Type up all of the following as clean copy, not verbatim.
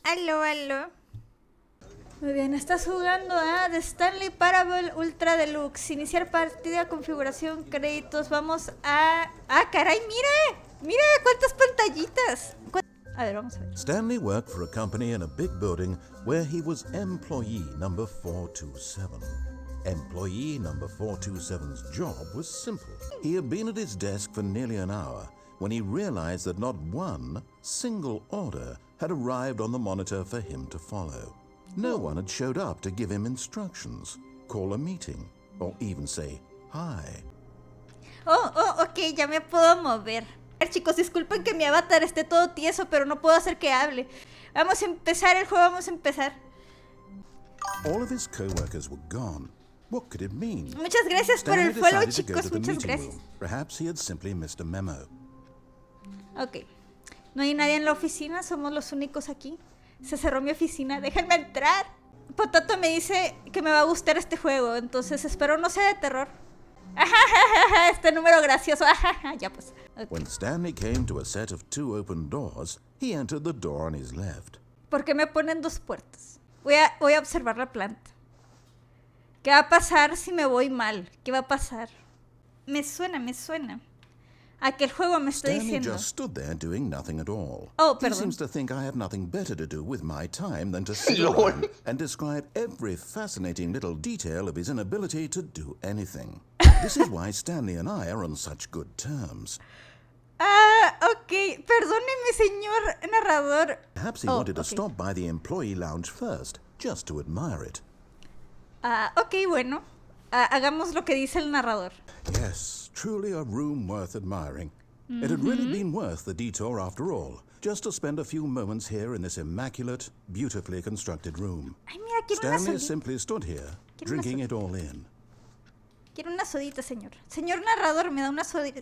Aló, aló. Muy bien, estás jugando a The Stanley Parable Ultra Deluxe. Iniciar partida, configuración, créditos. Vamos a... ¡Ah, caray! ¡Mira! ¡Mira cuántas pantallitas! A ver, vamos a ver. Stanley worked for a company in a big building where he was employee number 427. Employee number 427's job was simple. He had been at his desk for nearly an hour when he realized that not one single order had arrived on the monitor for him to follow. No one had showed up to give him instructions, call a meeting, or even say hi. Ok, ya me puedo mover. A ver, chicos, disculpen que mi avatar esté todo tieso, pero no puedo hacer que hable. Vamos a empezar el juego, vamos a empezar. All of his co-workers were gone. What could it mean? Muchas gracias por el Stanley follow, decided to go chicos, to the muchas meeting gracias. room. Perhaps he had simply missed a memo. Ok, no hay nadie en la oficina, somos los únicos aquí. Se cerró mi oficina, déjenme entrar. Potato me dice que me va a gustar este juego, entonces espero no sea de terror. Este número gracioso. Ya pues. Okay. When Stanley came to a set of 2 open doors, he entered the door on his left. ¿Por qué me ponen 2 puertas? Voy a observar la planta. ¿Qué va a pasar si me voy mal? ¿Qué va a pasar? Me suena. A que el juego me está Stanley diciendo. just stood there doing nothing at all. Oh, he perdón. seems to think I have nothing better to do with my time than to sit Lord. around and describe every fascinating little detail of his inability to do anything. This is why Stanley and I are on such good terms. Ok. Perdóneme, señor narrador. Perhaps he wanted to stop by the employee lounge first, just to admire it. Ok, bueno. Hagamos lo que dice el narrador. Yes, truly a room worth admiring. It had really been worth the detour after all, just to spend a few moments here in this immaculate, beautifully constructed room. Ay, mira, quiero una Stanley sodita. simply stood here, Quiero una drinking it all in. Quiero una sodita, señor. Señor narrador, me da una sodita.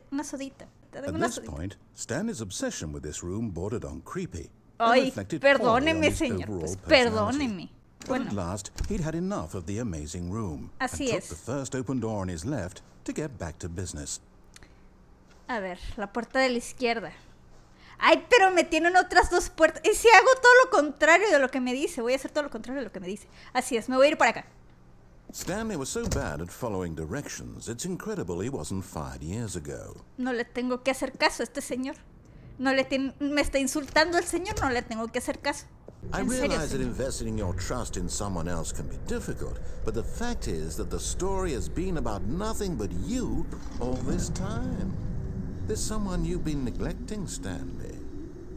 Te doy At una this sodita. point, Stanley's obsession with this room bordered on creepy. and Ay, reflected poorly on perdóneme, his señor. overall Pues personality. perdóneme. But Bueno, at last, he'd had enough of the amazing room Así and es. took the first open door on his left to get back to business. a ver, la puerta de la izquierda. Ay, pero me tienen otras 2 puertas. ¿Y si hago todo lo contrario de lo que me dice? Voy a hacer todo lo contrario de lo que me dice. Así es, me voy a ir para acá. Stanley was so bad at following directions, it's incredible he wasn't fired years ago. No le tengo que hacer caso a este señor. Me está insultando el señor, no le tengo que hacer caso. I En serio, realize that señor. investing your trust in someone else can be difficult, but the fact is that the story has been about nothing but you all this time. There's someone you've been neglecting, Stanley.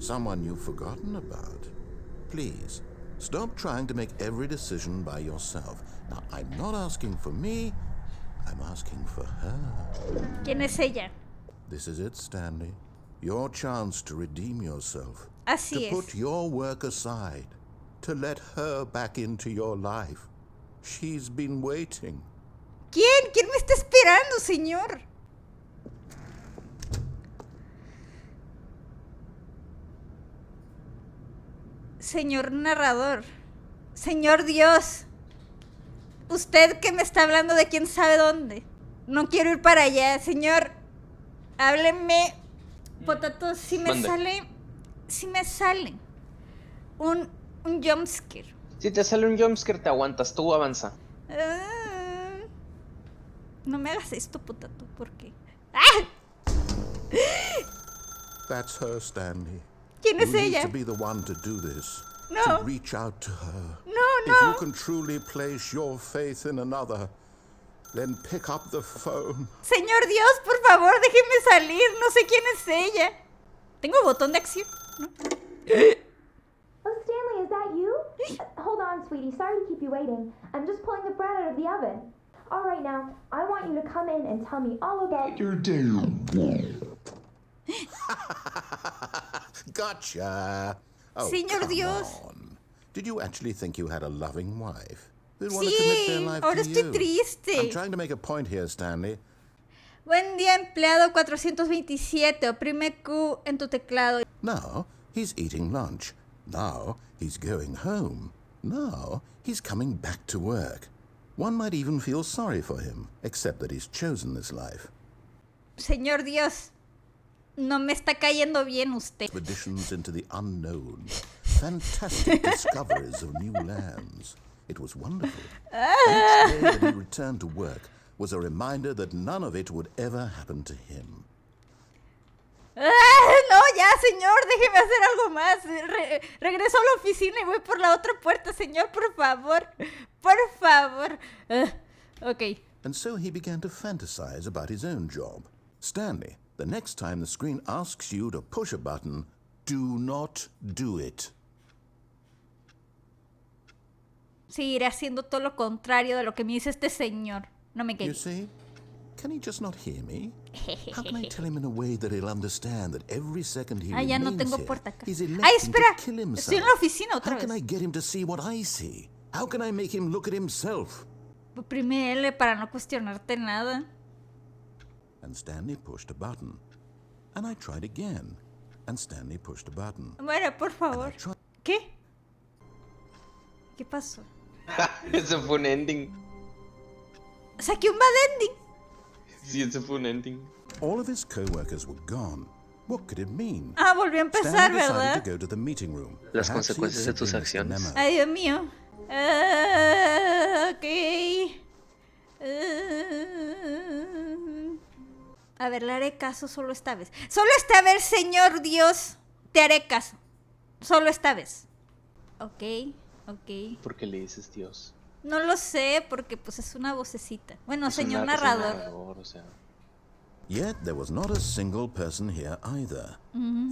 Someone you've forgotten about. Please, stop trying to make every decision by yourself. Now, I'm not asking for me, I'm asking for her. ¿Quién es ella? This is it, Stanley. Your chance to redeem yourself. Así To es. put your work aside. To let her back into your life. She's been waiting. ¿Quién? ¿Quién me está esperando, señor? Señor narrador. Señor Dios. Usted que me está hablando de quién sabe dónde. No quiero ir para allá, señor. Hábleme. Potato, si me Mande. sale. Si me sale un jumpscare. Si te sale un jumpscare, te aguantas, tú avanza. No me hagas esto, Potato, ¿por qué? ¡Ah! That's her, Stanley. ¿Quién You es need ella? to be the one to do this. No. To reach out to her. No, If no. you can truly place your faith in another, then pick up the phone. Señor Dios, por favor, déjeme salir. No sé quién es ella. ¿Tengo botón de acción? ¿No? Oh, Stanley, is that you? Hold on, sweetie. Sorry to keep you waiting. I'm just pulling the bread out of the oven. All right, now, I want you to come in and tell me all about your day. Gotcha. Oh, Señor come Dios. on. Did you actually think you had a loving wife? Who'd want to commit their Sí, life ahora to estoy you? triste. I'm trying to make a point here, Stanley. Buen día, empleado 427. Oprime Q en tu teclado. Now he's eating lunch. Now he's going home. Now he's coming back to work. One might even feel sorry for him, except that he's chosen this life. Señor Dios. No me está cayendo bien usted. Expeditions into the unknown, fantastic discoveries of new lands. It was wonderful. Each day that he returned to work was a reminder that none of it would ever happen to him. No, ya, señor, déjeme hacer algo más. Regreso a la oficina y voy por la otra puerta, señor, por favor. Por favor. Ok. And so he began to fantasize about his own job. Stanley, the next time the screen asks you to push a button, do not do it. Seguiré haciendo todo lo contrario de lo que me dice este señor. No me You quede. see? Can he just not hear me? How can I tell him in a way that he'll understand that every second he Ya no remains tengo here, puerta acá. he's Ay, electing espera. to kill himself? Estoy en la oficina otra How can I vez. get him to see what I see? How can I make him look at himself? Oprime L para no cuestionarte nada. And Stanley pushed a button. And I tried again. And Stanley pushed a button. Bueno, por And I favor. tried. ¿Qué? ¿Qué pasó? Ese fue un ending. Saqué un bad ending. Sí, ese fue un ending. All of his co-workers were gone. What could it mean? Ah, volvió a empezar, Stanley decided ¿verdad? to go to the meeting room. Las Perhaps he had consecuencias de tus simply missed the acciones. memo. Ay, Dios mío. Ok. A ver, le haré caso solo esta vez. Solo esta vez, Señor Dios. Te haré caso. Solo esta vez. Ok. ¿Por qué le dices Dios? No lo sé, porque pues es una vocecita. Bueno, Es un señor es un narrador. narrador, o sea. Yet there was not a single person here either.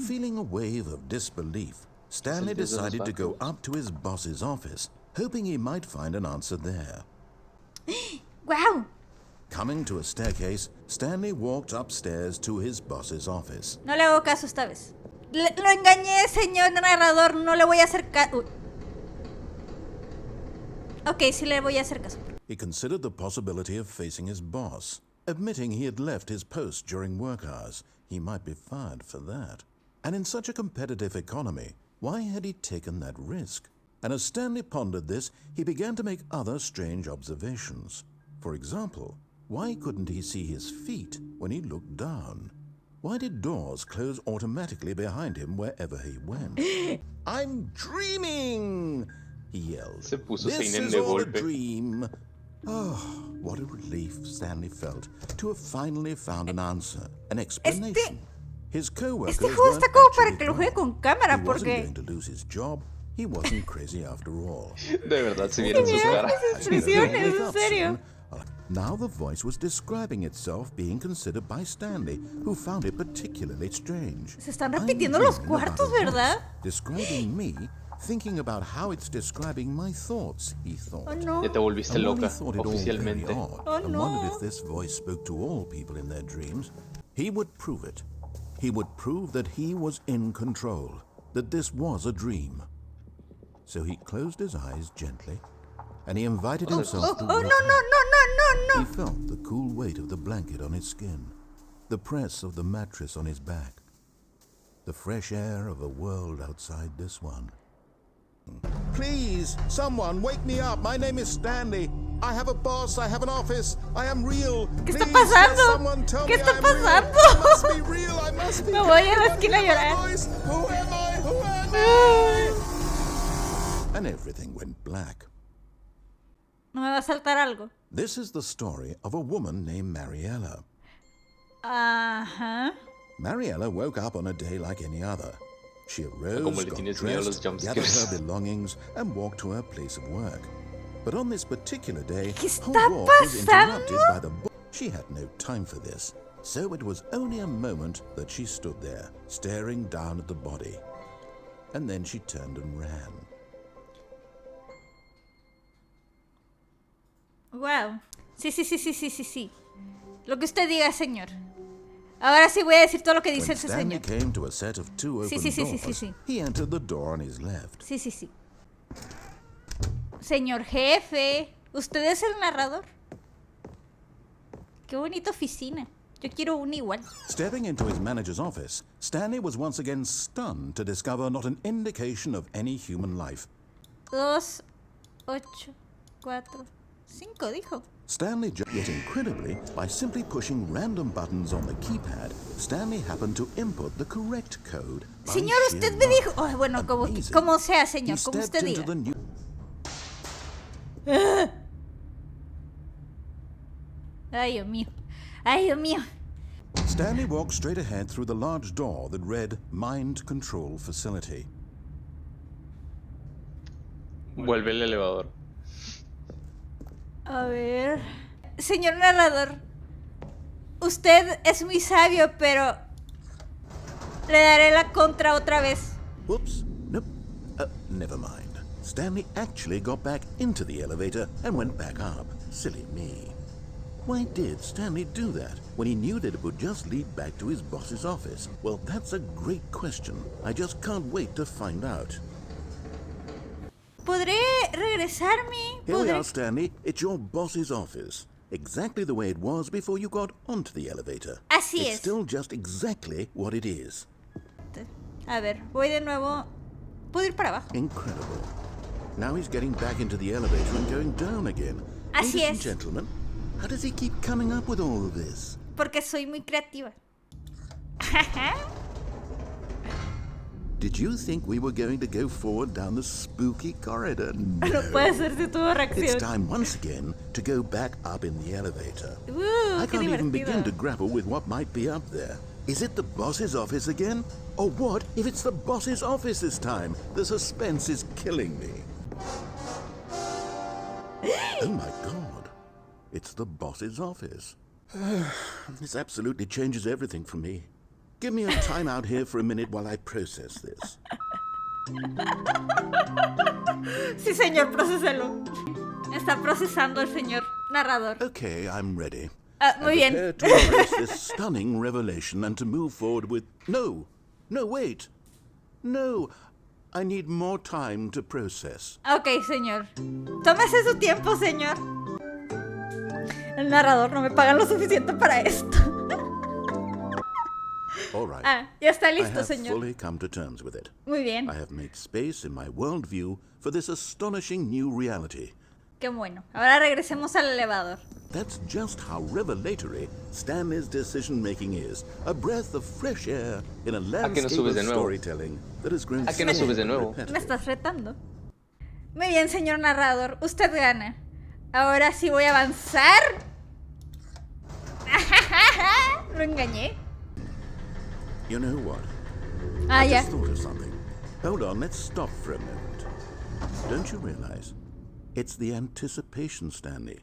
Feeling a wave of disbelief, Stanley dios de los decided to go barcos. up to his boss's office, hoping he might find an answer there. ¡Guau! Coming to a staircase, Stanley walked upstairs to his boss's office. No le hago caso esta vez. Lo engañé, señor narrador. No le voy a hacer caso. Ok, sí le voy a hacer caso. He considered the possibility of facing his boss. Admitting he had left his post during work hours, he might be fired for that. And in such a competitive economy, why had he taken that risk? And as Stanley pondered this, he began to make other strange observations. For example, why couldn't he see his feet when he looked down? Why did doors close automatically behind him wherever he went? I'm dreaming! He yelled. Se puso This seinen is de all a golpe. dream. Oh, what a relief Stanley felt to have finally found an answer, an explanation. His co-workers Este juego está como para que lo juegue con cámara, He wasn't porque going to lose his job. He wasn't crazy after all. De verdad, se vieron sus Mira caras. esas expresiones, Wake en up serio. soon. Now the voice was describing itself being considered by Stanley, who found it particularly strange. Se están I'm repitiendo los dreaming about cuartos, a voice ¿verdad? Describing me, thinking about how it's describing my thoughts, he thought. Oh, no. Ya te volviste And while he loca, thought it all very oficialmente. odd, Oh, and no. wondered if this voice spoke to all people in their dreams, he would prove it. He would prove that he was in control, that this was a dream. So he closed his eyes gently, and he invited himself to Oh, no, wake no, up. no. He felt the cool weight of the blanket on his skin, the press of the mattress on his back, the fresh air of a world outside this one. Please, someone, wake me up. My name is Stanley. I have a boss. I have an office. I am real. ¿Qué está Please, pasando? let someone tell ¿Qué me está I'm real. pasando? I must be real. I must be. Me voy a la Can esquina a anyone hear llorar. my voice? Who am I? Who am I? And everything went black. No me va a saltar algo. This is the story of a woman named Mariella. Ajá. Mariella woke up on a day like any other. She arose, Como le got tienes miedo a los dressed, jump gathered scares. her belongings, and walked to her place of work. But on this particular day, ¿Qué her está walk was pasando? interrupted by the She had no time for this, so it was only a moment that she stood there, staring down at the body. And then she turned and ran. Wow. Sí. Lo que usted diga, señor. Ahora sí voy a decir todo lo que dice When ese Stanley señor. came to a set of two open doors, Sí. he entered the door on his left. Sí. Señor jefe, ¿usted es el narrador? Qué bonita oficina. Yo quiero una igual. Stepping into his manager's office, Stanley was once again stunned to discover not an indication of any human life. 2, 8, 4, 5, dijo. Stanley yet incredibly, by simply pushing random buttons on the keypad, Stanley happened to input the correct code. Señor, usted me dijo... Oh, bueno, como sea, He señor, como stepped usted into diga. the new... Ay, Dios mío. Ay, Dios mío. Stanley walked straight ahead through the large door that read Mind Control Facility. Vuelve el elevador. A ver... Señor narrador, usted es muy sabio, pero... Le daré la contra otra vez. Whoops. Nope. Never mind. Stanley actually got back into the elevator and went back up. Silly me. Why did Stanley do that when he knew that it would just lead back to his boss's office? Well, that's a great question. I just can't wait to find out. ¿Podré regresarme? Here we are, Stanley. It's your boss's office. Exactly the way it was before you got onto the elevator. Así It's es. still just exactly what it is. A ver, voy de nuevo. ¿Puedo ir para abajo? Incredible. Now he's getting back into the elevator and going down again. Así Ladies and es. gentlemen, how does he keep coming up with all of this? Porque soy muy creativa. Did you think we were going to go forward down the spooky corridor? No No. puede ser si tuvo It's reacción. time once again to go back up in the elevator. I Qué can't even begin to divertido. grapple with what might be up there. Is it the boss's office again? Or what if it's the boss's office this time? The suspense is killing me. Oh my god. It's the boss's office. This absolutely changes everything for me. Give me a time out here for a minute while I process this. Sí, señor, procéselo. Está procesando el señor narrador. Okay, I'm ready. Muy I'm bien. prepared to embrace this stunning revelation and to move forward with... No, wait. No, I need more time to process. Ok, señor. Tómese su tiempo, señor. El narrador no me paga lo suficiente para esto. All right. Ya está I listo, have señor. fully come to terms with it. Muy bien. I have made space in my worldview for this astonishing new reality. Qué bueno. Ahora regresemos al elevador. That's just how revelatory Stanley's decision-making is. A breath of fresh air in a landscape subes de of nuevo? storytelling that has grown ¿A qué no subes de so nuevo? Me repetitive. estás retando. Muy bien, señor narrador. Usted gana. Ahora sí voy a avanzar. Lo engañé. You know what? Ah, I ya. just thought of something. Hold on, let's stop for a moment. Don't you realize? It's the anticipation, Stanley.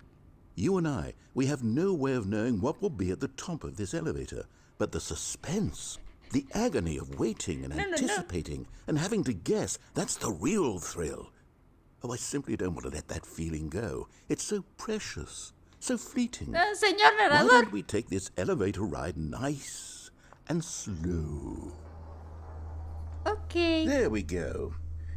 You and I, we have no way of knowing what will be at the top of this elevator. But the suspense, the agony of waiting and No. anticipating and having to guess, that's the real thrill. Oh, I simply don't want to let that feeling go. It's so precious, so fleeting. Señor Why narrador. don't we take this elevator ride nice and slow? Ok. There we go.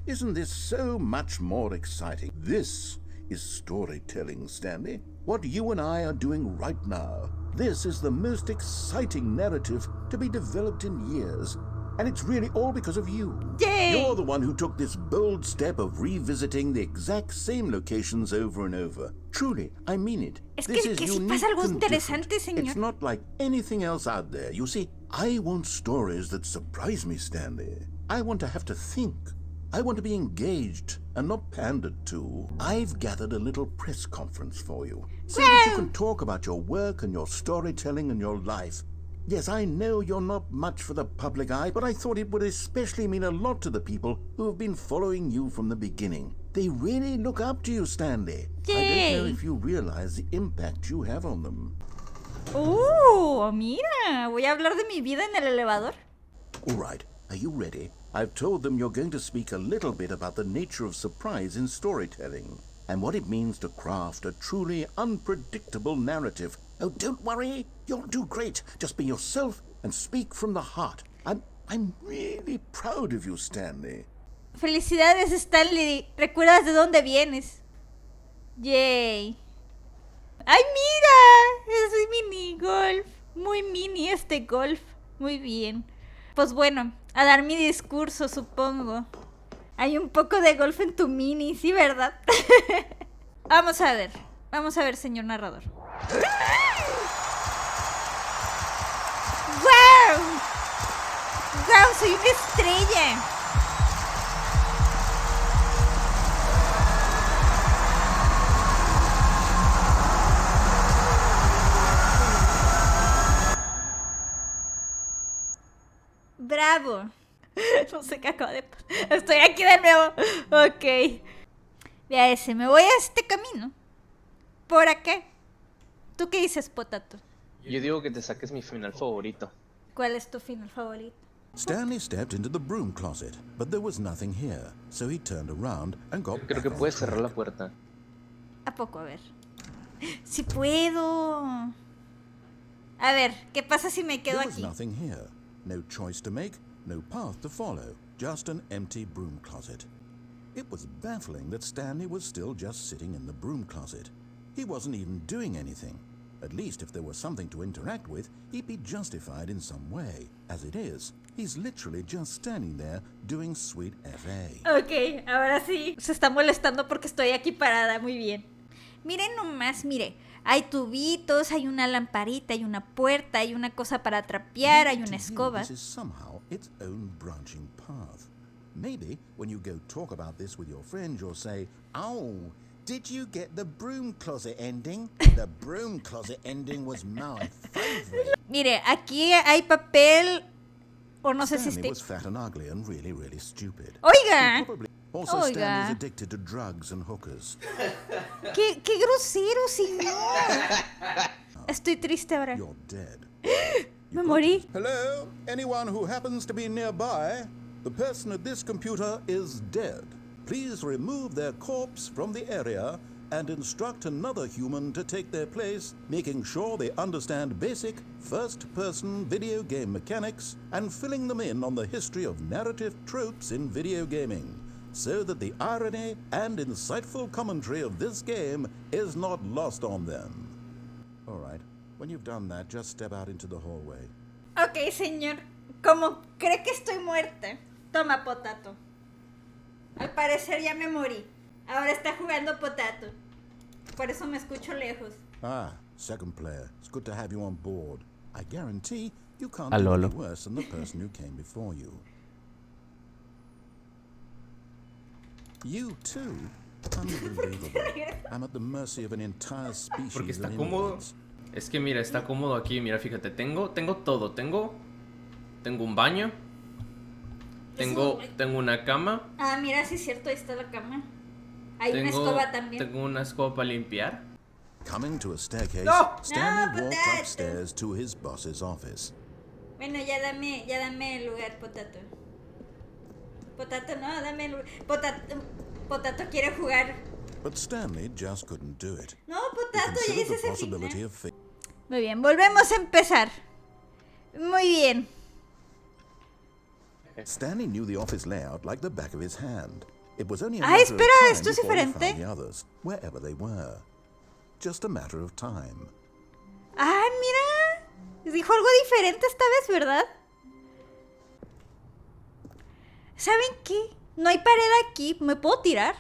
Isn't this so much more exciting? This is storytelling, Stanley. What you and I are doing right now. This is the most exciting narrative to be developed in years. And it's really all because of you. Yay. You're the one who took this bold step of revisiting the exact same locations over and over. Truly, I mean it. Es This que is si unique pasa algo and interesante, different. It's señor. not like anything else out there. You see, I want stories that surprise me, Stanley. I want to have to think. I want to be engaged and not pandered to. I've gathered a little press conference for you so that you can talk about your work and your storytelling and your life. Yes, I know you're not much for the public eye, but I thought it would especially mean a lot to the people who have been following you from the beginning. They really look up to you, Stanley. I don't know Yay. if you realize the impact you have on them. Mira. Voy a hablar de mi vida en el elevador. All right, are you ready? I've told them you're going to speak a little bit about the nature of surprise in storytelling and what it means to craft a truly unpredictable narrative. Oh, don't worry. You'll do great. Just be yourself and speak from the heart. I'm really proud of you, Stanley. Felicidades, Stanley. ¿Recuerdas de dónde vienes? Yay. ¡Ay, mira! Es un mini golf. Muy mini este golf. Muy bien. Pues bueno, a dar mi discurso, supongo. Hay un poco de golf en tu mini, ¿sí, verdad? Vamos a ver. Vamos a ver, señor narrador. ¡Wow! ¡Wow! ¡Soy una estrella! ¡Bravo! No sé qué acaba de pasar. Estoy aquí de nuevo. Ok. Vea ese, me voy a este camino. ¿Por acá? ¿Tú qué dices, Potato? Yo digo que te saques mi final favorito. ¿Cuál es tu final favorito? Stanley stepped into the broom closet, but there was nothing here, so he turned around and got Creo back que on puedes cerrar track. la puerta. ¿A poco? A ver. ¡Sí puedo! A ver, ¿qué pasa si me quedo There was aquí? nothing here. No choice to make, no path to follow, just an empty broom closet. It was baffling that Stanley was still just sitting in the broom closet. He wasn't even doing anything. At least if there was something to interact with, he'd be justified in some way. As it is, he's literally just standing there doing sweet FA. Ok, ahora sí. Se está molestando porque estoy aquí parada. Muy bien. Miren nomás, mire. Hay tubitos, hay una lamparita, hay una puerta, hay una cosa para trapear, hay Maybe una to you, escoba. this is somehow its own branching path. Maybe when you go talk about this with your friends, you'll say, "Oh, did you get the broom closet ending? The broom closet ending was my favorite." Mire, aquí hay papel. O no sé si Stanley esté. was fat and ugly and really, really stupid. Oiga. He probably- Also, Oiga. Stanley's addicted to drugs and hookers. ¡Qué grosero, señor! Estoy triste ahora. You're dead. Me morí. Hello? Anyone who happens to be nearby? The person at this computer is dead. Please remove their corpse from the area and instruct another human to take their place, making sure they understand basic first-person video game mechanics and filling them in on the history of narrative tropes in video gaming, so that the irony and insightful commentary of this game is not lost on them. All right, when you've done that, just step out into the hallway. Ok, señor. Como cree que estoy muerta. Toma, Potato. Al parecer ya me morí. Ahora está jugando Potato. Por eso me escucho lejos. Ah, second player. It's good to have you on board. I guarantee you can't Ah, do any lolo. worse than the person who came before you. You too? Unbelievable. I'm at the mercy of an entire species Porque está of cómodo. invalids. Es que mira, está cómodo aquí. Mira, fíjate, tengo todo. Tengo un baño. Tengo una cama. Ah, mira, sí es cierto, ahí está la cama. Hay una Tengo escoba también. Tengo una escoba para limpiar. Coming to a staircase, No! Stanley No, walked potato. upstairs to his boss's office. Bueno, ya dame el lugar, Potato. Potato, no, dame el lugar. Potato quiere jugar. But Stanley just couldn't do it. No, He Potato, ya considered hice the ese possibility final. of fa- Muy bien, volvemos a empezar. Muy bien. Stanley knew the office layout like the back of his hand. It was only a Ah, matter espera, of time esto es before he diferente. found the others, wherever they were. Just a matter of time. Ah, mira. Dijo algo diferente esta vez, ¿verdad? ¿Saben qué? No hay pared aquí, ¿me puedo tirar?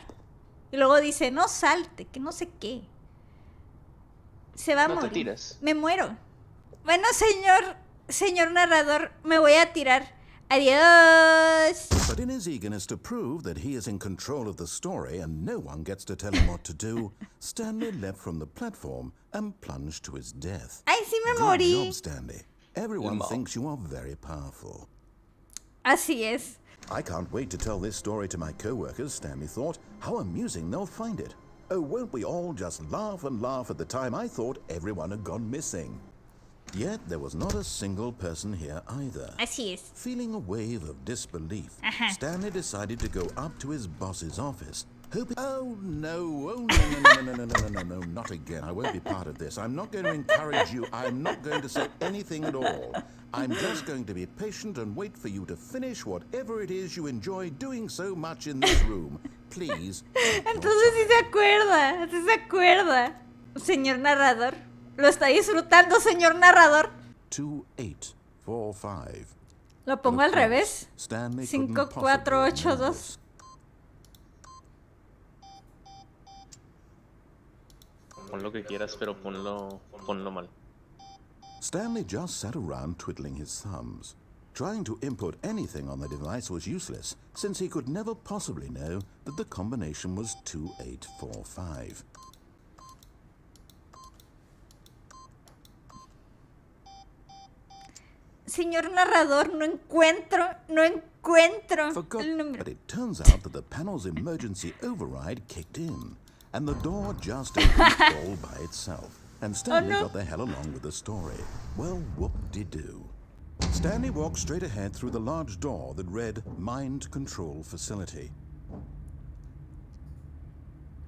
Y luego dice, no salte, que no sé qué. Se va a No te morir. tiras. Me muero. Bueno, señor narrador, me voy a tirar. Adiós. But in his eagerness to prove that he is in control of the story and no one gets to tell him what to do, Stanley leapt from the platform and plunged to his death. Ay, sí me Good morí. job, Stanley. Everyone Lamau. thinks you are very powerful. Así es. I can't wait to tell this story to my co-workers, Stanley thought. How amusing they'll find it. Oh, won't we all just laugh and laugh at the time I thought everyone had gone missing. Yet there was not a single person here either. Así es. Feeling a wave of disbelief, Ajá. Stanley decided to go up to his boss's office, hoping... Oh, no, no, not again. I won't be part of this. I'm not going to encourage you. I'm not going to say anything at all. I'm just going to be patient and wait for you to finish whatever it is you enjoy doing so much in this room. Please. take your Entonces sí time. se acuerda, sí se acuerda. Señor narrador, lo está disfrutando, señor narrador. 2845. Lo pongo al revés. Stanley 5, 4, 8, 2. pon lo que quieras, pero ponlo mal. Stanley just sat around twiddling his thumbs. Trying to input anything on the device was useless, since he could never possibly know that the combination was 2845. Señor narrador, no encuentro Forgot, el número. but it turns out that the panel's emergency override kicked in, and the door just opened all by itself. And Stanley got the hell along with the story. Well, whoop-de-doo. Stanley walked straight ahead through the large door that read Mind Control Facility.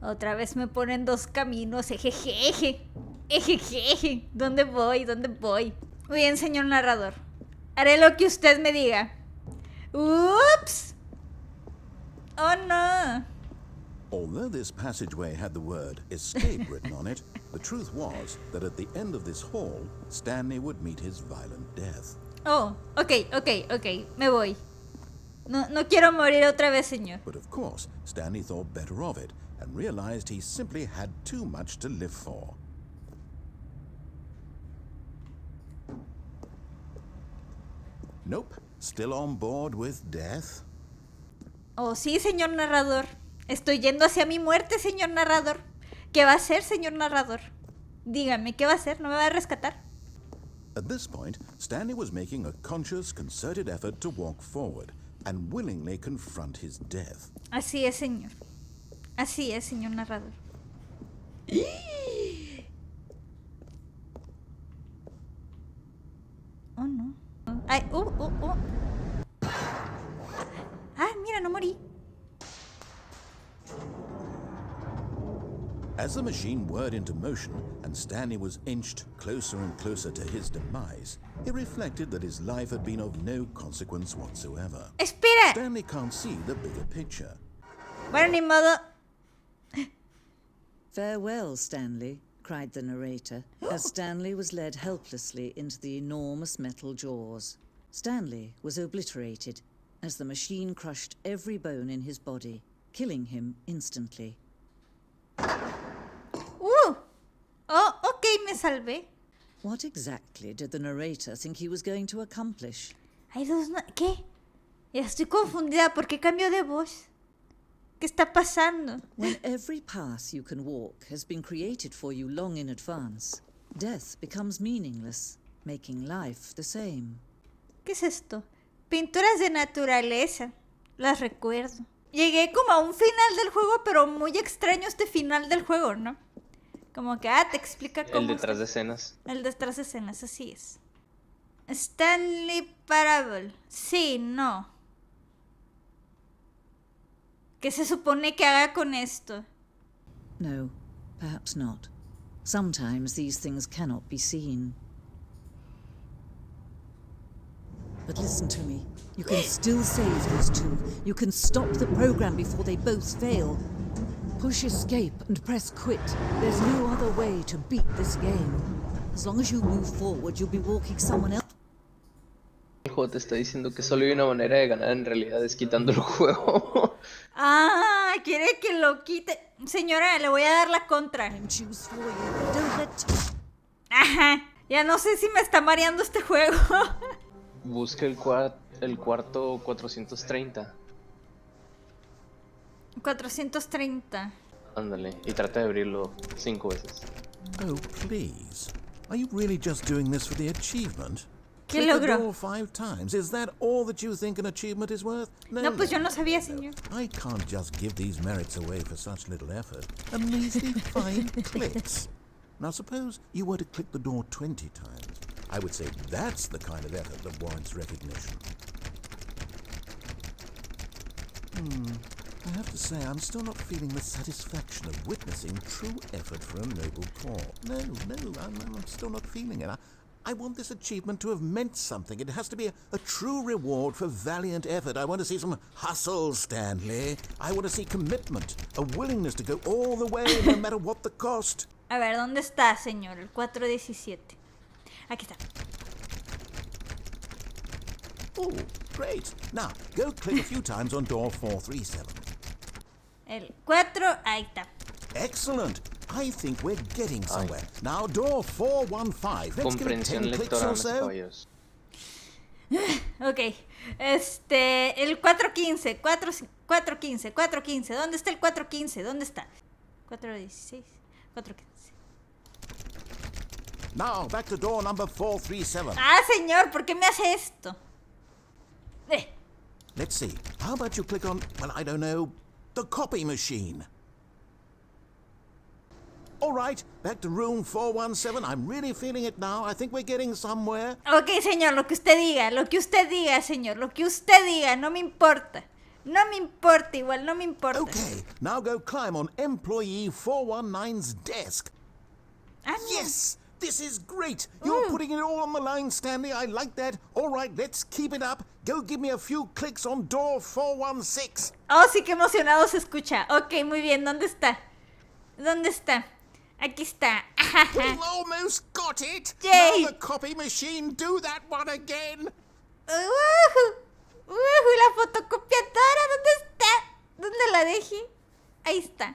Otra vez me ponen dos caminos, ejejeje. Ejejeje. ¿Dónde voy? Muy bien, señor narrador. Haré lo que usted me diga. ¡Ups! ¡Oh, no! Although this passageway had the word escape written on it, the truth was that at the end of this hall, Stanley would meet his violent death. Oh, ok, me voy. No quiero morir otra vez, señor. But of course, Stanley thought better of it and realized he simply had too much to live for. Nope, still on board with death. Oh, sí, señor narrador. Estoy yendo hacia mi muerte, señor narrador. ¿Qué va a hacer, señor narrador? Dígame, ¿qué va a hacer? ¿No me va a rescatar? At this point, Stanley was making a conscious, concerted effort to walk forward and willingly confront his death. Así es, señor. Así es, señor narrador. Oh, no. Ay, Ah, mira, no morí. As the machine whirred into motion and Stanley was inched closer and closer to his demise, he reflected that his life had been of no consequence whatsoever. ¡Espera! Stanley can't see the bigger picture. Bueno, ni modo. Farewell, Stanley, cried the narrator, as Stanley was led helplessly into the enormous metal jaws. Stanley was obliterated as the machine crushed every bone in his body, killing him instantly. Oh, ok, me salvé. What exactly did the narrator think he was going to accomplish? Hay dos... ¿Qué? Ya estoy confundida. ¿Por qué cambio de voz? ¿Qué está pasando? When every path you can walk has been created for you long in advance, death becomes meaningless, making life the same. ¿Qué es esto? Pinturas de naturaleza. Las recuerdo. Llegué como a un final del juego, pero muy extraño este final del juego, ¿no? Como que, te explica cómo... El detrás de escenas. El detrás de escenas, así es. Stanley Parable. Sí, no. ¿Qué se supone que haga con esto? No, perhaps not. Sometimes these things cannot be seen. But listen to me. You can still save these two. You can stop the program before they both fail. Push escape and press quit. There's no other way to beat this game. As long as you move forward, you'll be walking someone else. El juego te está diciendo que solo hay una manera de ganar, en realidad es quitando el juego. Quiere que lo quite. Señora, le voy a dar la contra. Choose for you. Don't let... Ajá. Ya no sé si me está mareando este juego. Busca el cuarto 430. 430. Ándale, y trata de abrirlo 5 veces. Oh, please. Are you really just doing this for the achievement? ¿Qué Click the logro? door 5 times. Is that all that you think an achievement is worth? No, pues yo no sabía, señor. I can't just give these merits away for such little effort. A measly 5 clicks. Now suppose you were to click the door 20 times. I would say that's the kind of effort that warrants recognition. I have to say, I'm still not feeling the satisfaction of witnessing true effort for a noble cause. No, I'm still not feeling it. I want this achievement to have meant something. It has to be a true reward for valiant effort. I want to see some hustle, Stanley. I want to see commitment, a willingness to go all the way, no matter what the cost. A ver, ¿dónde está, señor? El 417. Aquí está. Oh, great. Now, go click a few times on door 437. El 4, ahí está. Excellent. I think we're getting somewhere. Now, door 415. Let's give it 10 Comprensión clicks lectora, or damas y so. caballeros. Ok. El 415. 415. ¿Dónde está el 415? ¿Dónde está? 416. 415. Now, back to door number 437. Ah, señor, ¿por qué me hace esto? Let's see. How about you click on, well, I don't know, the copy machine? All right, back to room 417. I'm really feeling it now. I think we're getting somewhere. Ok, señor, lo que usted diga, señor, lo que usted diga, no me importa. No me importa igual, no me importa. Okay, now go climb on employee 419's desk. Ah, no. Yes! This is great! You're putting it all on the line, Stanley. I like that. All right, let's keep it up. Go give me a few clicks on door 416. Oh, sí, qué emocionado se escucha. Ok, muy bien, ¿dónde está? ¿Dónde está? Aquí está. We've almost got it! Yay. Now the copy machine, do that one again! La fotocopiadora, ¿dónde está? ¿Dónde la dejé? Ahí está.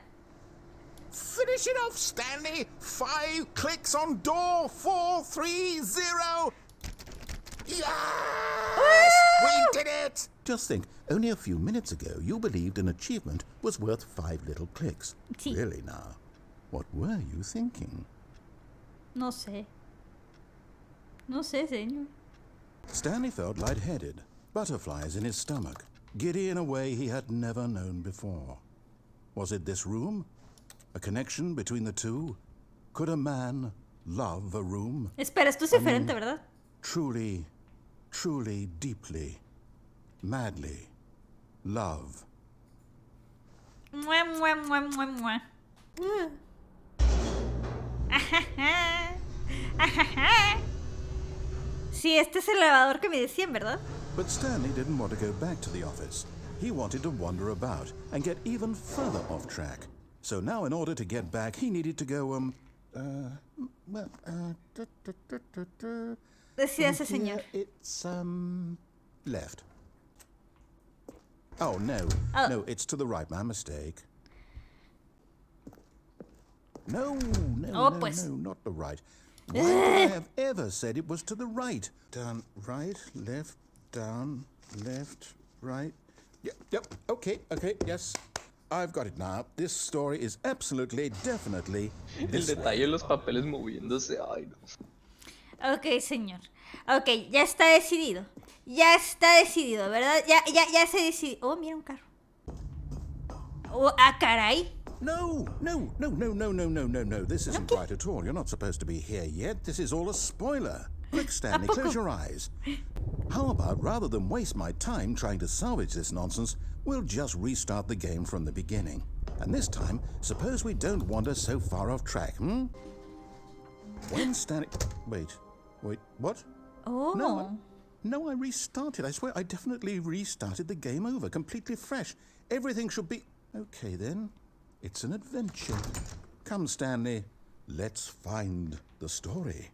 Finish it off, Stanley! 5 clicks on door 430! Yes! We did it! Just think, only a few minutes ago you believed an achievement was worth 5 little clicks. Sí. Really now? What were you thinking? No sé. No sé, señor. Stanley felt lightheaded, butterflies in his stomach, giddy in a way he had never known before. Was it this room? A connection between the two? Could a man love a room? Espera, esto es diferente, ¿verdad? Truly, truly, deeply, madly love. Mua, mua, mua, mua, mua. Sí, este es el elevador que me decían, ¿verdad? But Stanley didn't want to go back to the office. He wanted to wander about and get even further off track. So now in order to get back, he needed to go, Decía ese from señor. here it's, left. Oh, no. Oh. No, it's to the right. My mistake. No, Oh, no, pues. no, not the right. Why would I have ever said it was to the right? Down, right, left, down, left, right. Yep, okay, yes. I've got it now. This story is absolutely, definitely El this way. detalle de los papeles moviéndose. Ay, no. Ok, señor. Ok, ya está decidido. Ya está decidido, ¿verdad? Ya se decidió. Oh, mira un carro. Oh, ah, caray. No. This isn't right at all. You're not supposed to be here yet. This is all a spoiler. Quick, Stanley, close your eyes. How about, rather than waste my time trying to salvage this nonsense, we'll just restart the game from the beginning. And this time, suppose we don't wander so far off track, When Stanley... Wait, what? Oh. No, I restarted. I swear, I definitely restarted the game over, completely fresh. Everything should be... Okay, then. It's an adventure. Come, Stanley. Let's find the story.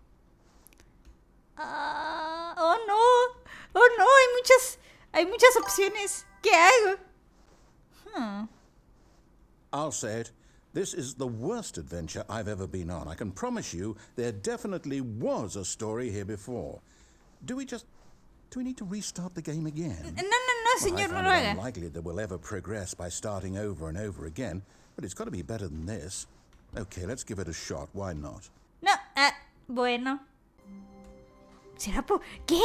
Oh, no. Hay muchas opciones. ¿Qué hago? I'll say it. This is the worst adventure I've ever been on. I can promise you there definitely was a story here before. Do we need to restart the game again? No, señor, no lo I find it haga. unlikely that we'll ever progress by starting over and over again, but it's got to be better than this. Okay, let's give it a shot. Why not? No, bueno. ¿Será por qué?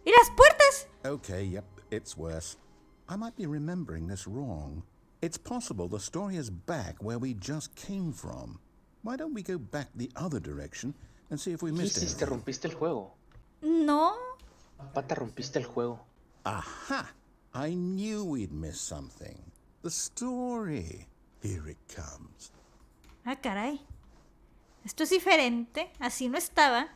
¿Y las puertas? Okay, yep, it's worse. I might be remembering this wrong. It's possible the story is back where we just came from. Why don't we go back the other direction and see if we ¿Qué missed hiciste? anything? ¿Rompiste el juego? No. Pata, rompiste el juego. Aha! I knew we'd miss something. The story. Here it comes. Ah, caray. Esto es diferente. Así no estaba.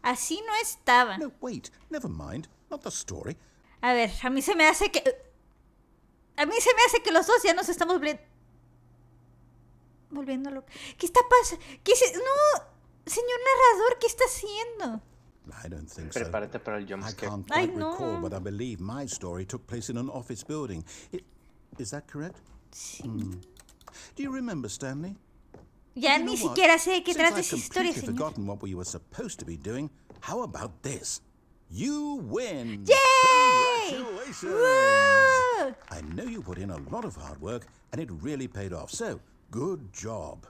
Así no estaba. No, wait. Never mind. Not the story. A ver, a mí se me hace que los dos ya nos estamos volviendo locos. ¿Qué está pasando? No, señor narrador, ¿qué está haciendo? I don't think so. Prepárate para el I jumpscare. can't Ay, quite no. recall, but I believe my story took place in an office building. Is that correct? Sí. Do you remember, Stanley? Ya You know ni what? siquiera sé de qué Since trata I've esa historia, completely señor. forgotten what we were supposed to be doing, how about this? You win! Yay! Congratulations! Woo! I know you put in a lot of hard work, and it really paid off, so good job.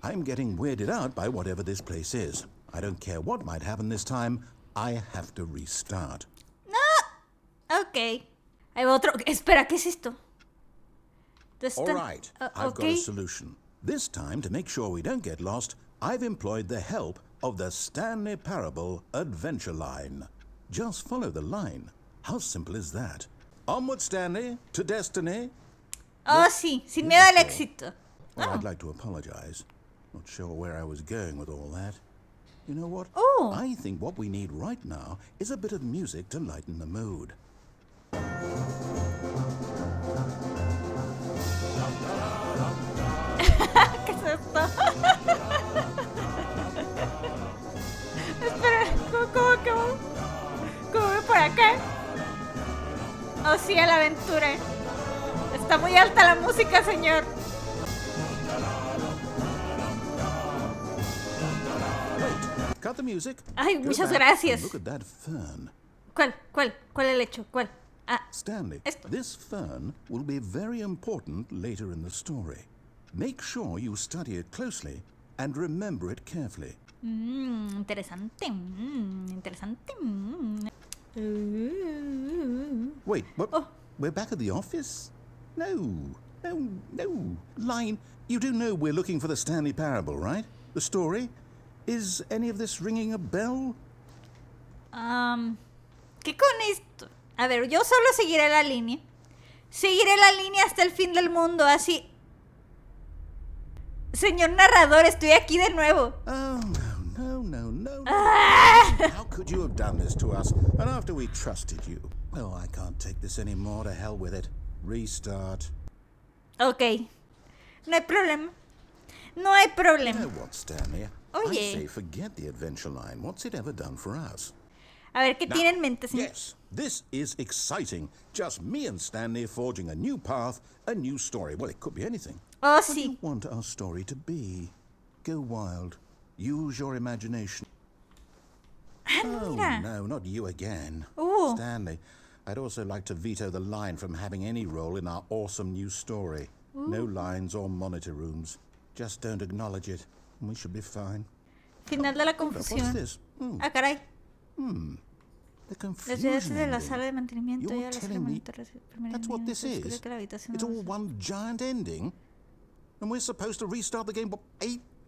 I'm getting weirded out by whatever this place is. I don't care what might happen this time, I have to restart. No. Ok. Hay otro. Espera, ¿qué es esto? All right, I've got Okay. a solution. This time, to make sure we don't get lost, I've employed the help of the Stanley Parable Adventure Line. Just follow the line. How simple is that? Onward, Stanley, to destiny. Oh, sí. Sin miedo al éxito. Well, I'd like to apologize. Not sure where I was going with all that. You know what? Oh. I think what we need right now is a bit of music to lighten the mood. ¿Qué es esto? Espera, ¿cómo voy por acá? Oh, sí, a la aventura. Está muy alta la música, señor. Wait, cut the music. Ay, Go muchas back gracias. and look at that fern. ¿Cuál el hecho? ¿Cuál? Ah, Stanley, Esto. this fern will be very important later in the story. Make sure you study it closely and remember it carefully. interesante. Interesante. Wait, what? Oh. We're back at the office? No. Line, you do know we're looking for the Stanley Parable, right? The story? Is any of this ringing a bell? ¿Qué con esto? A ver, yo solo seguiré la línea. Seguiré la línea hasta el fin del mundo, así. Señor narrador, estoy aquí de nuevo. Oh, no. Ah. How could you have done this to us? And after we trusted you? Well, I can't take this anymore. To hell with it. Restart. Ok. No hay problema. No hay You problema. know what, Stanley? Oye. I say forget the adventure line. What's it ever done for us? A ver, ¿qué Now, tiene en mente, señor? yes, this is exciting. Just me and Stanley forging a new path, a new story. Well, it could be anything. Oh, What do you sí. want our story to be? Go wild. Use your imagination. Oh, Mira. no, not you again. Oh. Stanley, I'd also like to veto the line from having any role in our awesome new story. No lines or monitor rooms. Just don't acknowledge it, and we should be fine. Final de la Hold up, what's confusión. this? Ah, caray. The Desde confusion de la ending. sala de mantenimiento You're y a la sala de telling me mantenimiento. that's what this is? It's all one giant ending? And we're supposed to restart the game, what,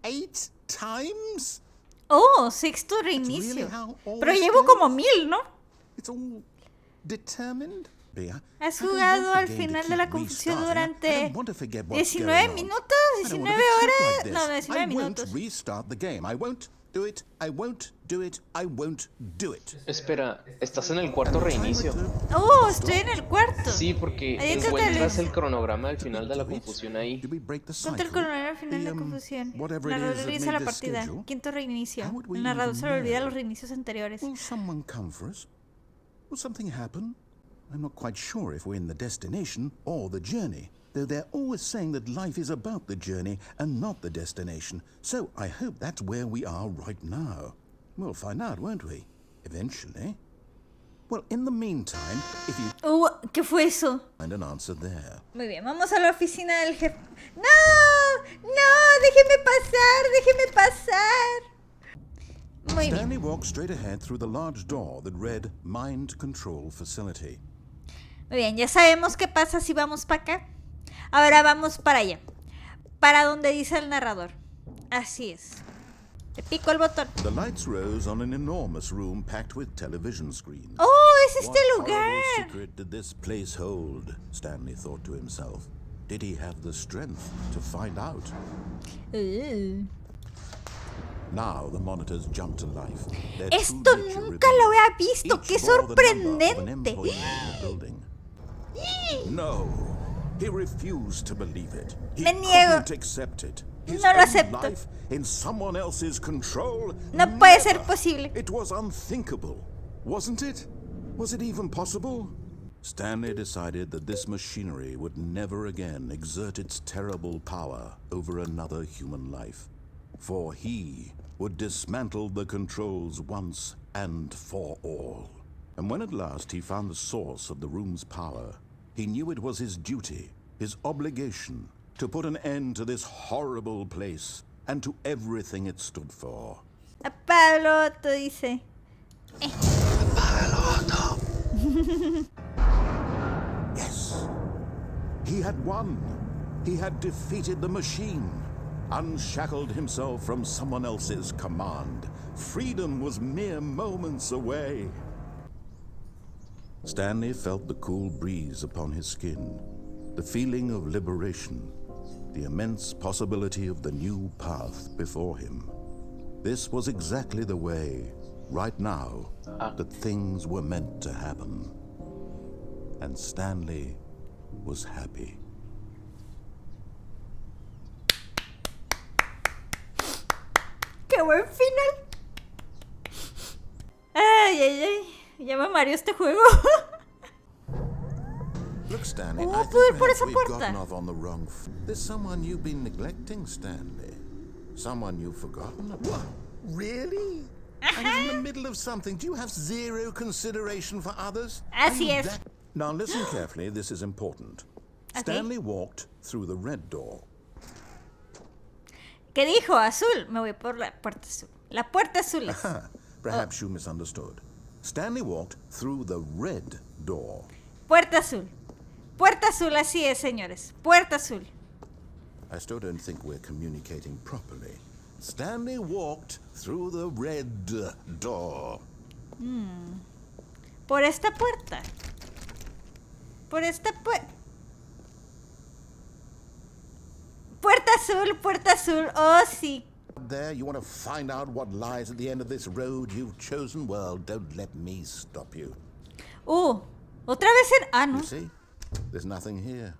eight times? Oh, sexto really reinicio. how all Pero this llevo goes? como 1000, ¿no? It's all determined? Bea, Has I don't jugado want al the game to final de keep la confusión restarting. I durante don't want to forget what's 19 going on. minutos, I don't 19 want to be kept horas. like this. No, 19 I minutos. won't restart the game. I won't do it. I won't do it. I won't do it. Espera, estás en el cuarto reinicio. Oh, estoy en el cuarto. Sí, porque Ahí está encuentras el- el cronograma al final de la confusión ahí. Did we break the Contra el cycle? coronel al final de la The, confusión. whatever it Narrador is that regresa a made la this partida. schedule. Quinto reinicio. How would we El narrador even se le olvida know? los reinicios anteriores. Will someone come for us? Will something happen? I'm not quite sure if we're in the destination or the journey, though they're always saying that life is about the journey and not the destination. So I hope that's where we are right now. We'll find out, won't we? Eventually. Well, in the meantime, if you ¿Qué fue eso? find an answer there. Muy bien, vamos a la oficina del jefe. ¡No! ¡No! ¡Déjeme pasar! Muy bien. Stanley walked straight ahead through the large door that read Mind Control Facility. Muy bien, ya sabemos qué pasa si vamos para acá. Ahora vamos para allá. Para donde dice el narrador. Así es. Le pico el botón. The lights rose on an enormous room packed with television screens. ¡Oh! ¡Es este What horrible lugar! secret did this place hold? Stanley thought to himself. Did he have the strength to find out? Now the monitors jumped to life. Their true Esto nature nunca revealed. lo había visto. Each ¡Qué bore the number of an sorprendente! employee in the building. No, he refused to believe it. He Me niego. couldn't accept it. His No lo own acepto. life in someone else's control? No puede ser Never. posible. It was unthinkable, wasn't it? Was it even possible? Stanley decided that this machinery would never again exert its terrible power over another human life. for he would dismantle the controls once and for all. And when at last he found the source of the room's power, he knew it was his duty, his obligation, to put an end to this horrible place and to everything it stood for. Pablo Otto dice. Yes, he had won. He had defeated the machine, unshackled himself from someone else's command. Freedom was mere moments away. Stanley felt the cool breeze upon his skin, the feeling of liberation, the immense possibility of the new path before him. This was exactly the way, right now, that things were meant to happen. And Stanley was happy. ¡Qué buen final! Ay, ay, ay. Ya me mareó este juego. Look, Stanley, Oh, I puedo ir think por perhaps esa we've puerta. gotten off on the wrong There's someone you've been neglecting, Stanley. Someone you've forgotten about. Really? And in the middle of something, do you have zero consideration for others? Así Are you es. that- Now listen carefully, this is important. Okay. Stanley walked through the red door. ¿Qué dijo? Azul. Me voy por la puerta azul. La puerta azul es. Perhaps you misunderstood. Stanley walked through the red door. Puerta azul. Puerta azul, así es, señores. Puerta azul. I still don't think we're communicating properly. Stanley walked through the red door. Por esta puerta. Por esta puerta. Puerta azul, puerta azul. Oh, sí. There, you want to find out what lies at the end of this road you've chosen? Well, don't let me stop you. Otra vez en... Ah, no. You see? There's nothing here.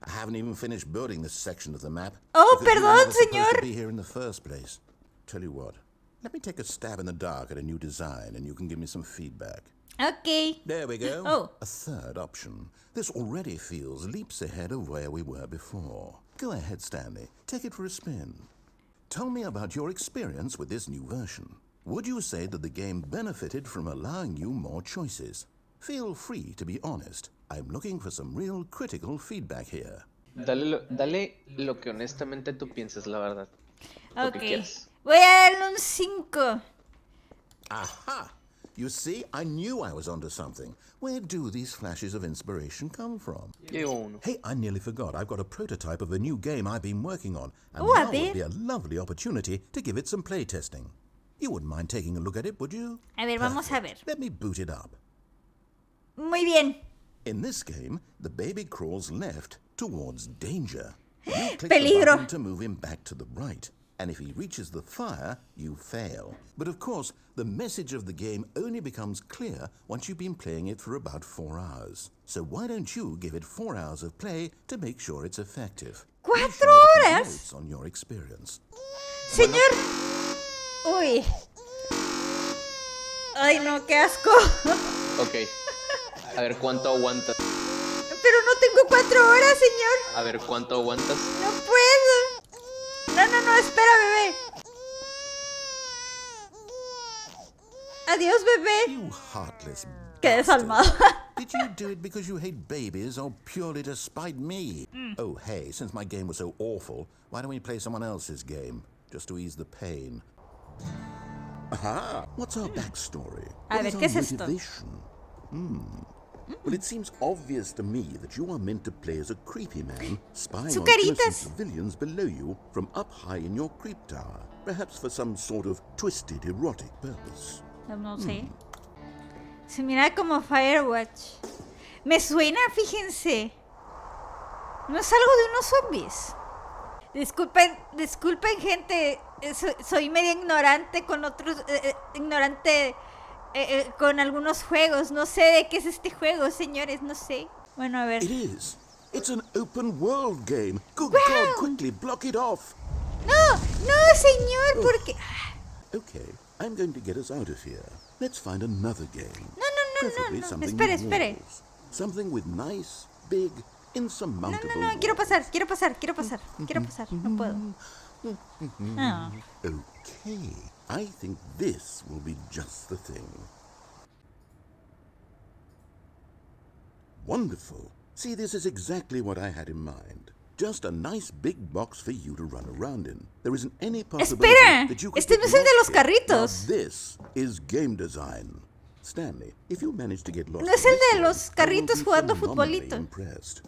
I haven't even finished building this section of the map. Oh, because you were perdón, never supposed señor. to be here in the first place. Tell you what, let me take a stab in the dark at a new design and you can give me some feedback. Ok. There we go. Oh. A third option. This already feels leaps ahead of where we were before. Go ahead, Stanley. Take it for a spin. Tell me about your experience with this new version. Would you say that the game benefited from allowing you more choices? Feel free to be honest. I'm looking for some real critical feedback here. Dale lo que honestamente tú piensas, la verdad. Lo que Ok. quieras. Voy a darle un 5. Aha! You see, I knew I was onto something. Where do these flashes of inspiration come from? Yo digo uno. Hey, I nearly forgot. I've got a prototype of a new game I've been working on, and Oh, a now would ver. be a lovely opportunity to give it some play testing. You wouldn't mind taking a look at it, would you? A ver, vamos a ver. Let me boot it up. Muy bien. In this game, the baby crawls left towards danger. You click the Peligro. button to move him back to the right, and if he reaches the fire, you fail. But of course, the message of the game only becomes clear once you've been playing it for about 4 hours. So why don't you give it 4 hours of play to make sure it's effective? Be ¿4 sure to keep horas? notes on your experience. Señor. Uy. Ay, no, qué asco. Ok. A ver cuánto aguantas. Pero no tengo 4 horas, señor. A ver cuánto aguantas. No puedo. No, espera, bebé. Adiós, bebé. You heartless Qué bastard. desalmado. Did you do it because you hate babies or purely to spite me? Oh, hey, since my game was so awful, why don't we play someone else's game? Just to ease the pain. Aha! What's our backstory? A What ver, is ¿qué our es esto? motivation? Well, it seems obvious to me that you are meant to play as a creepy man spying Su on innocent caritas. civilians below you from up high in your creep tower, perhaps for some sort of twisted erotic purpose. No sé. Se mira como Firewatch. Me suena, fíjense. No es algo de unos zombies. Disculpen, gente. Soy medio ignorante con otros. Con algunos juegos. No sé de qué es este juego, señores. No sé. Bueno, a ver. It is. It's an open world game. Good Wow. God, quickly block it off. No, señor, porque. Okay, I'm going to get us out of here. Let's find another game. Preferably No. something Espere, with espere. walls. Something with nice, big, insurmountable No, quiero walls. pasar. Quiero pasar. No puedo. Ah. Okay, I think this will be just the thing. Wonderful. See, this is exactly what I had in mind. Just a nice big box for you to run around in. There isn't any possibility Espera, that you could este no es el de los get lost here. carritos. Now, this is game design. Stanley, if you manage to get lost, No es el in this de los game, I will carritos be jugando phenomenally futbolito. impressed.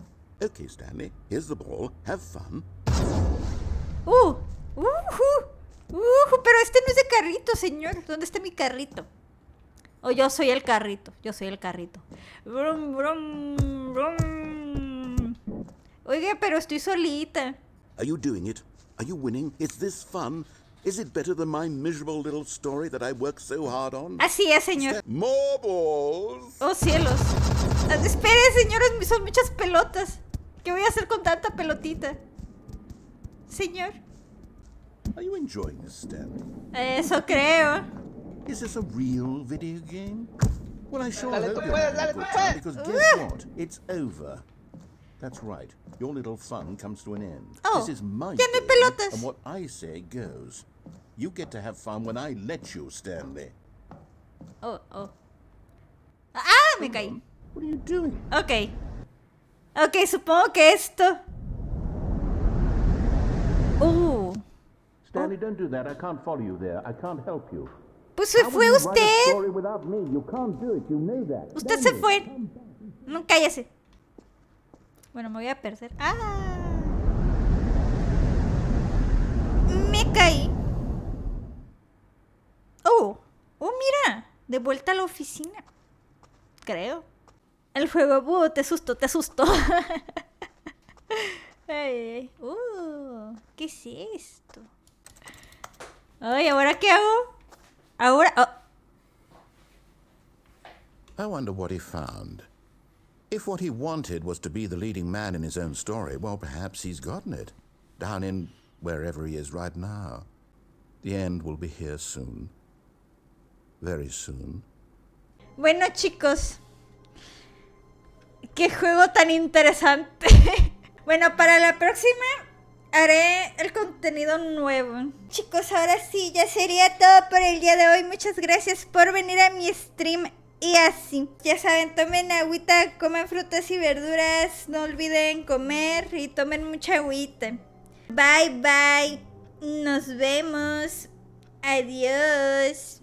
Okay, Stanley, here's the ball. Have fun. Pero este no es de carrito, señor. ¿Dónde está mi carrito? O yo soy el carrito. Yo soy el carrito. Brum, brum, brum. Oiga, pero estoy solita. Are you doing it? Are you winning? Is this fun? Is it better than my miserable little story that I worked so hard on? Así es, señor. More balls! Oh, cielos. Espere, señores, son muchas pelotas. ¿Qué voy a hacer con tanta pelotita? Señor. Are you enjoying this, Stanley? Eso creo. Is this a real video game? Well, I sure Dale, hope tú you're puedes, having a dale, good tú time, puedes. because guess what? It's over. That's right. Your little fun comes to an end. Oh, This is my ya no hay game, pelotas. and what I say goes. You get to have fun when I let you, Stanley. Oh. Ah, me caí. What are you doing? Ok, supongo que esto. Stanley, don't do that. I can't follow you there. I can't help you. Pues se fue usted. without me? You can't do it. You know that. Usted se fue. No, cállese. Bueno, me voy a perder. Ah. Me caí. Oh, mira. De vuelta a la oficina. Creo. El juego, te asustó. Ay. ¿Qué es esto? Ay, ¿ahora qué hago? I wonder what he found. If what he wanted was to be the leading man in his own story, well, perhaps he's gotten it. Down in wherever he is right now. The end will be here soon. Very soon. Bueno, chicos. Qué juego tan interesante. Bueno, para la próxima haré el contenido nuevo. Chicos, ahora sí, ya sería todo por el día de hoy. Muchas gracias por venir a mi stream. Y así, ya saben, tomen agüita, coman frutas y verduras. No olviden comer y tomen mucha agüita. Bye, bye. Nos vemos. Adiós.